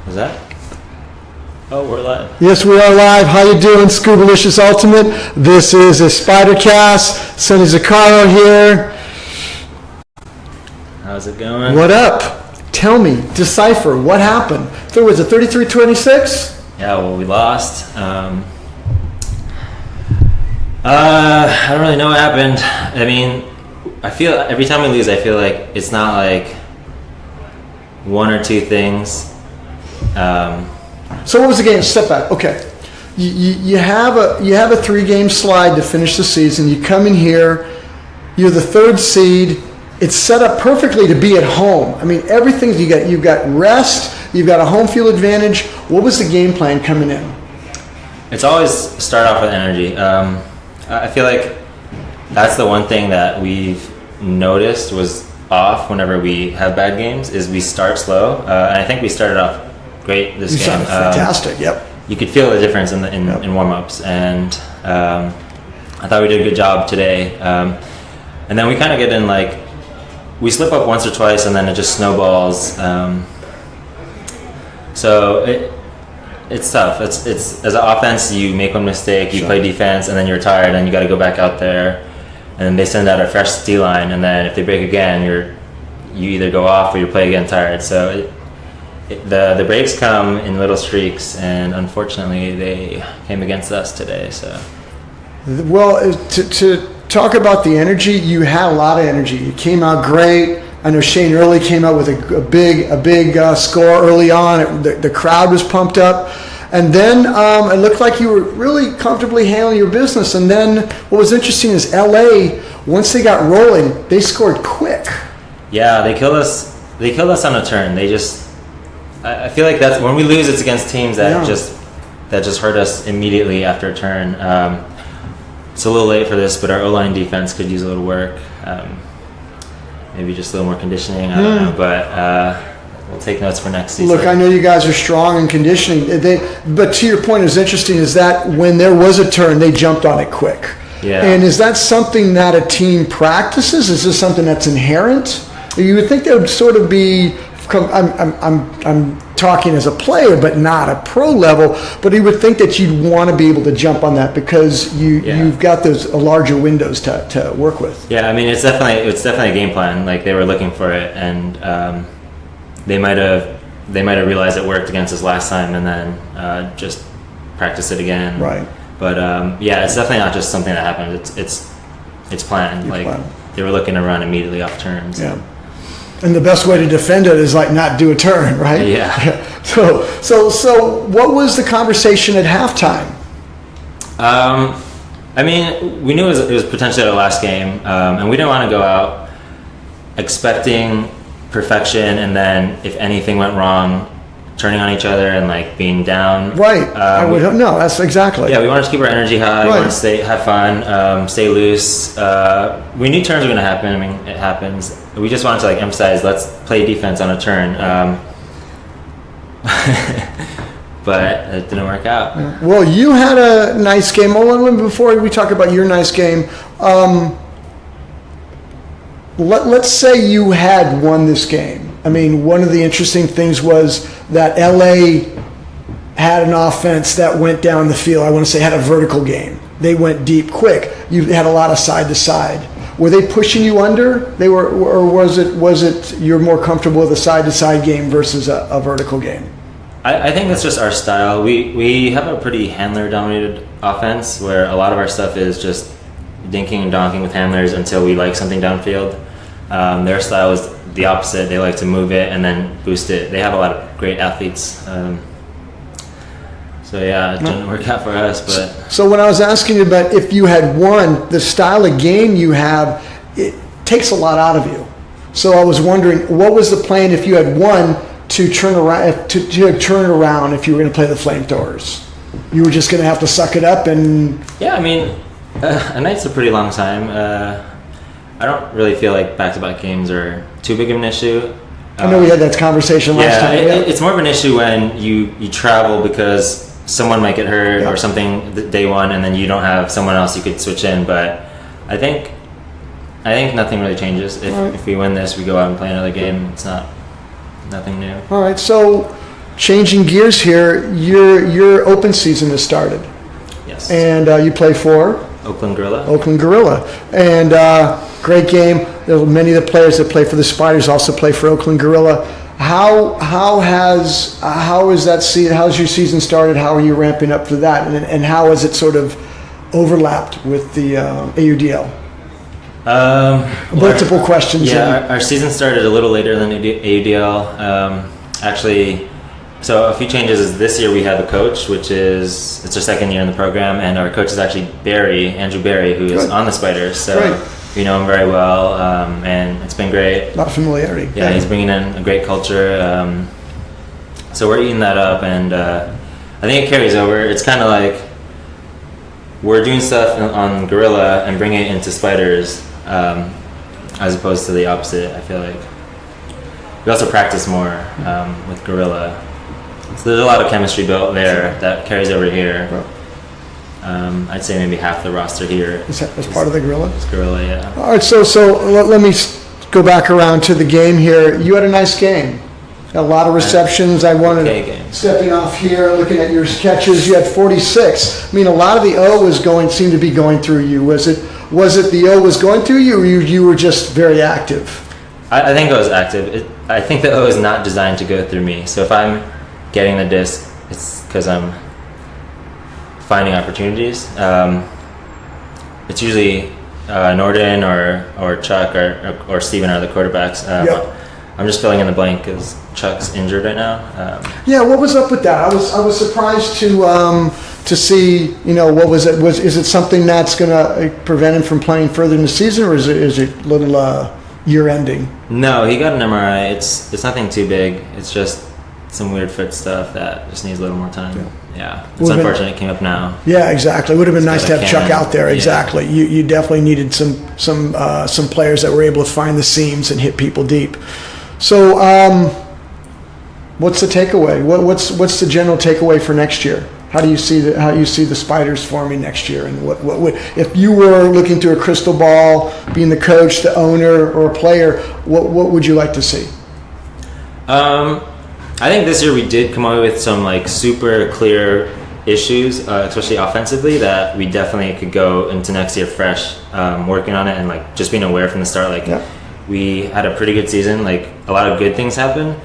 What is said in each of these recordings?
Is that? Oh, we're live. Yes, we are live. How you doing, Scubalicious Ultimate? This is a Spidercast. Sonny Zaccaro here. How's it going? What up? Tell me, decipher, what happened? So was it 33-26? Yeah, well, we lost. I don't really know what happened. I mean, I feel every time we lose, I feel like it's not like one or two things. So what was the game? Step back. Okay, you have a 3-game slide to finish the season. You come in here, you're the 3rd seed. It's set up perfectly to be at home. I mean, everything you've got rest, you've got a home field advantage. What was the game plan coming in? It's always start off with energy. I feel like that's the one thing that we've noticed was off whenever we have bad games is we start slow. And I think we started off great this game. Fantastic. Yep. You could feel the difference in warm-ups, and I thought we did a good job today. And then we kind of get in like we slip up once or twice, and then it just snowballs. So it's tough. It's as an offense, you make one mistake, you play defense, and then you're tired, and you got to go back out there, and then they send out a fresh D line, and then if they break again, you either go off or you play again tired. So the breaks come in little streaks, and unfortunately, they came against us today. So, well, to talk about the energy, you had a lot of energy. You came out great. I know Shane Early came out with a big score early on. The crowd was pumped up. And then it looked like you were really comfortably handling your business. And then what was interesting is LA, once they got rolling, they scored quick. Yeah, they killed us. They killed us on a turn. I feel like that's when we lose, it's against teams that just hurt us immediately after a turn. It's a little late for this, but our O-line defense could use a little work. Maybe just a little more conditioning. I don't know, but we'll take notes for next season. Look, I know you guys are strong in conditioning. But to your point, what's interesting is that when there was a turn, they jumped on it quick. Yeah. And is that something that a team practices? Is this something that's inherent? You would think there would sort of be. I'm talking as a player, but not a pro level. But you would think that you'd want to be able to jump on that because you've got those larger windows to work with. Yeah, I mean it's definitely a game plan. Like they were looking for it, and they might have realized it worked against us last time, and then just practice it again. Right. But it's definitely not just something that happened. It's planned. They were looking to run immediately off turns. Yeah. And the best way to defend it is like not do a turn, right? Yeah. So what was the conversation at halftime? I mean, we knew it was potentially our last game, and we didn't want to go out expecting perfection, and then if anything went wrong, turning on each other and like being down. Right. No, that's exactly. Yeah, we wanted to keep our energy high. We wanted to have fun, stay loose. We knew turns were going to happen. I mean, it happens. We just wanted to like emphasize, let's play defense on a turn. But it didn't work out. Well, you had a nice game. Before we talk about your nice game, let's say you had won this game. I mean, one of the interesting things was that LA had an offense that went down the field. I want to say had a vertical game. They went deep quick. You had a lot of side to side. Were they pushing you under? They were, or was it you're more comfortable with a side to side game versus a vertical game? I think that's just our style. We have a pretty handler dominated offense where a lot of our stuff is just dinking and donking with handlers until we like something downfield. Their style is the opposite. They like to move it and then boost it. They have a lot of great athletes. So yeah, it didn't work out for us. But so when I was asking you about if you had won, the style of game you have, it takes a lot out of you. So I was wondering, what was the plan if you had won to turn around to turn around if you were going to play the flamethrowers? You were just going to have to suck it up and. Yeah, I mean, a night's a pretty long time. I don't really feel like back-to-back games are too big of an issue. I know we had that conversation last time. It's more of an issue when you travel because someone might get hurt or something day one, and then you don't have someone else you could switch in. But I think nothing really changes. If we win this, we go out and play another game. It's nothing new. All right. So changing gears here, your open season has started. Yes. And you play for? Oakland Gorilla. Oakland Gorilla. And great game. There are many of the players that play for the Spiders also play for Oakland Gorilla. How is that season? How's your season started? How are you ramping up for that? And how has it sort of overlapped with the AUDL? Multiple questions. Yeah, our season started a little later than AUDL. Actually, so a few changes is this year we have a coach, it's our second year in the program, and our coach is actually Andrew Barry, who is on the Spiders. So we know him very well, and it's been great. A lot of familiarity. Yeah, he's bringing in a great culture. So we're eating that up, and I think it carries over. It's kind of like we're doing stuff on Gorilla and bringing it into Spiders, as opposed to the opposite. I feel like we also practice more with Gorilla, so there's a lot of chemistry built there that carries over here. I'd say maybe half the roster here is part of the Gorilla. It's Gorilla, yeah. All right, so let me go back around to the game here. You had a nice game. A lot of receptions. I wanted stepping off here, looking at your catches. You had 46. I mean, a lot of the O seemed to be going through you. Was it the O was going through you, or you were just very active? I think I was active. I think the O is not designed to go through me. So if I'm getting the disc, it's because I'm finding opportunities. It's usually Norden or Chuck or Steven are the quarterbacks. I'm just filling in the blank because Chuck's injured right now. What was up with that? I was surprised to see. What was it? Is it something that's going to prevent him from playing further in the season, or is it a little year ending? No, he got an MRI. It's nothing too big. It's just some weird foot stuff that just needs a little more time. Yeah. It's unfortunate it came up now. Yeah, exactly. It would have been nice to have Chuck out there. Exactly. You definitely needed some players that were able to find the seams and hit people deep. So, what's the takeaway? What's the general takeaway for next year? How do you see the Spiders forming next year? And what would, if you were looking through a crystal ball, being the coach, the owner, or a player, what would you like to see? I think this year we did come up with some super clear issues, especially offensively, that we definitely could go into next year fresh, working on it and just being aware from the start. We had a pretty good season. A lot of good things happened,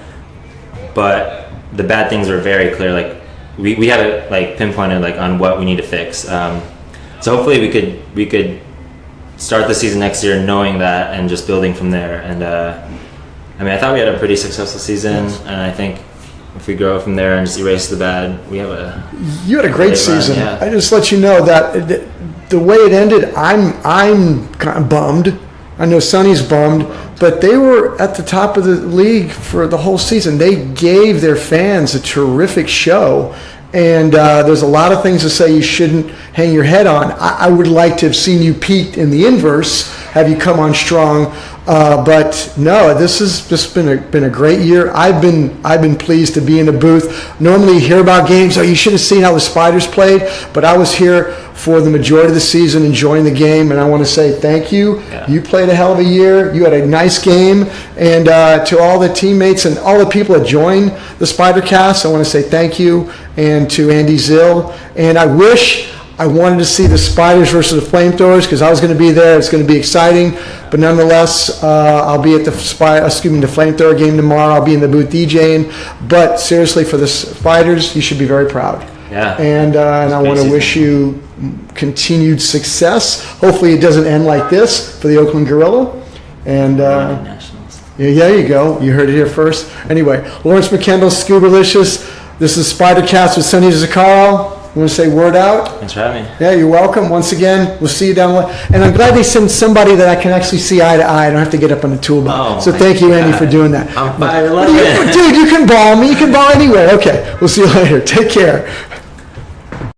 but the bad things were very clear. We had it pinpointed on what we need to fix. So hopefully we could start the season next year knowing that and just building from there. And I thought we had a pretty successful season, and I think if we grow from there and just erase the bad, you had a great season. Yeah. I just let you know that the way it ended, I'm kind of bummed. I know Sonny's bummed, but they were at the top of the league for the whole season. They gave their fans a terrific show, and there's a lot of things to say you shouldn't hang your head on. I would like to have seen you peaked in the inverse, have you come on strong. But no, this has just been a great year. I've been pleased to be in the booth. Normally you hear about games, you should have seen how the Spiders played, but I was here for the majority of the season enjoying the game, and I want to say thank you. Yeah. You played a hell of a year. You had a nice game, and to all the teammates and all the people that joined the Spidercast, I want to say thank you, and to Andy Zill. And I wanted to see the Spiders versus the Flamethrowers because I was going to be there. It's going to be exciting. But nonetheless, I'll be at the Flamethrower game tomorrow. I'll be in the booth DJing. But seriously, for the Spiders, you should be very proud. Yeah. And I want to wish you continued success. Hopefully it doesn't end like this for the Oakland Gorilla. And Nationals. Yeah, there you go. You heard it here first. Anyway, Lawrence McKendall, Scubalicious. This is Spidercast with Sonny Zaccaro. You want to say word out? Thanks for having me. Yeah, you're welcome. Once again, we'll see you down the line. And I'm glad they sent somebody that I can actually see eye to eye. I don't have to get up on the toolbox. So thank you, Andy, for doing that. I'm fine. I love it. Dude, you can ball me. You can ball anywhere. Okay, we'll see you later. Take care.